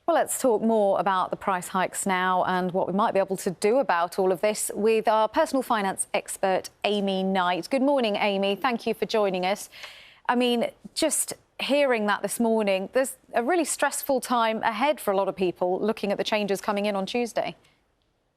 Well, let's talk more about the price hikes now and what we might be able to do about all of this with our personal finance expert, Amy Knight. Good morning, Amy. Thank you for joining us. I mean, just hearing that this morning, there's a really stressful time ahead for a lot of people looking at the changes coming in on Tuesday.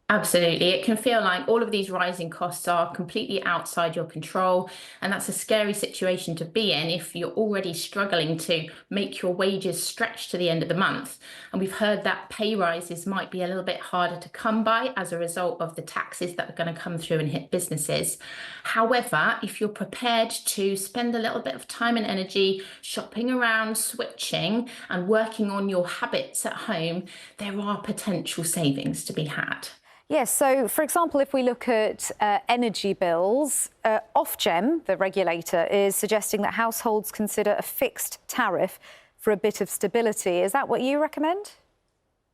Absolutely. It can feel like all of these rising costs are completely outside your control. And that's a scary situation to be in if you're already struggling to make your wages stretch to the end of the month. And we've heard that pay rises might be a little bit harder to come by as a result of the taxes that are going to come through and hit businesses. However, if you're prepared to spend a little bit of time and energy shopping around, switching, and working on your habits at home, there are potential savings to be had. Yes, so for example, if we look at energy bills, Ofgem, the regulator, is suggesting that households consider a fixed tariff for a bit of stability. Is that what you recommend?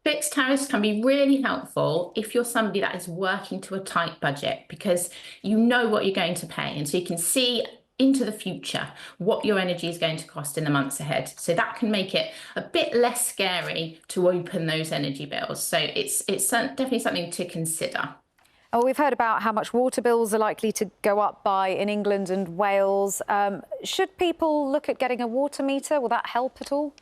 Fixed tariffs can be really helpful if you're somebody that is working to a tight budget because you know what you're going to pay. And so you can see into the future what your energy is going to cost in the months ahead. So that can make it a bit less scary to open those energy bills. So it's definitely something to consider. Oh, we've heard about how much water bills are likely to go up by in England and Wales. Should people look at getting a water meter? Will that help at all?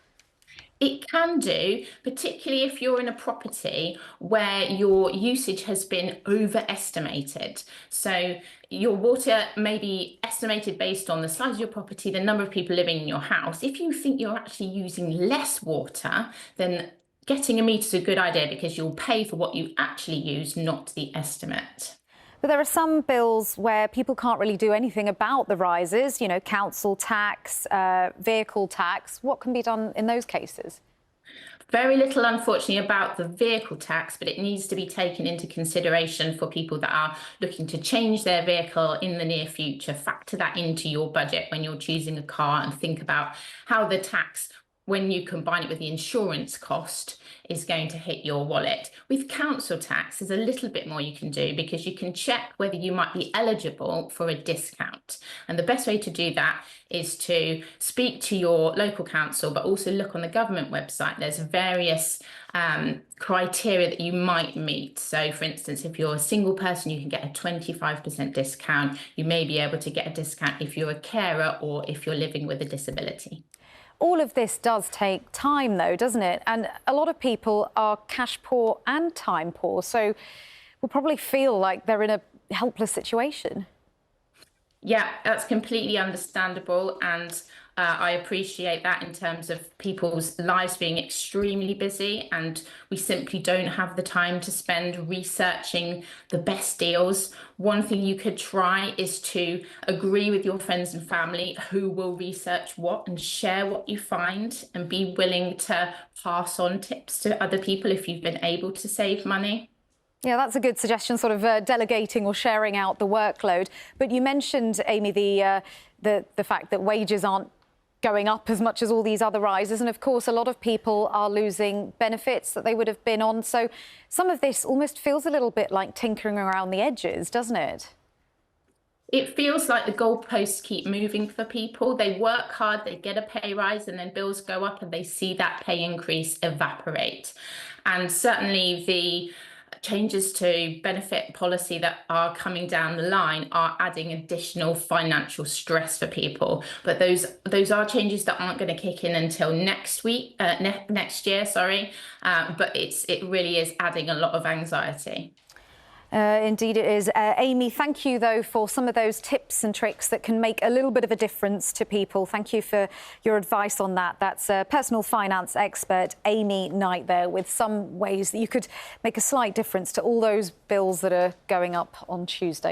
It can do, particularly if you're in a property where your usage has been overestimated. So your water may be estimated based on the size of your property, the number of people living in your house. If you think you're actually using less water, then getting a meter is a good idea because you'll pay for what you actually use, not the estimate. But there are some bills where people can't really do anything about the rises, you know, council tax, vehicle tax. What can be done in those cases? Very little, unfortunately, about the vehicle tax, but it needs to be taken into consideration for people that are looking to change their vehicle in the near future. Factor that into your budget when you're choosing a car and think about how the tax, when you combine it with the insurance cost, is going to hit your wallet. With council tax, there's a little bit more you can do because you can check whether you might be eligible for a discount. And the best way to do that is to speak to your local council, but also look on the government website. There's various criteria that you might meet. So for instance, if you're a single person, you can get a 25% discount. You may be able to get a discount if you're a carer or if you're living with a disability. All of this does take time, though, doesn't it? And a lot of people are cash poor and time poor, so will probably feel like they're in a helpless situation. Yeah, that's completely understandable. And I appreciate that in terms of people's lives being extremely busy and we simply don't have the time to spend researching the best deals. One thing you could try is to agree with your friends and family who will research what and share what you find and be willing to pass on tips to other people if you've been able to save money. Yeah, that's a good suggestion, sort of delegating or sharing out the workload. But you mentioned, Amy, the fact that wages aren't going up as much as all these other rises. And of course, a lot of people are losing benefits that they would have been on. So some of this almost feels a little bit like tinkering around the edges, doesn't it? It feels like the goalposts keep moving for people. They work hard, they get a pay rise, and then bills go up and they see that pay increase evaporate. And certainly the changes to benefit policy that are coming down the line are adding additional financial stress for people. But those are changes that aren't going to kick in until next year, sorry. But it really is adding a lot of anxiety. Indeed it is. Amy, thank you, though, for some of those tips and tricks that can make a little bit of a difference to people. Thank you for your advice on that. That's personal finance expert Amy Knight there with some ways that you could make a slight difference to all those bills that are going up on Tuesday.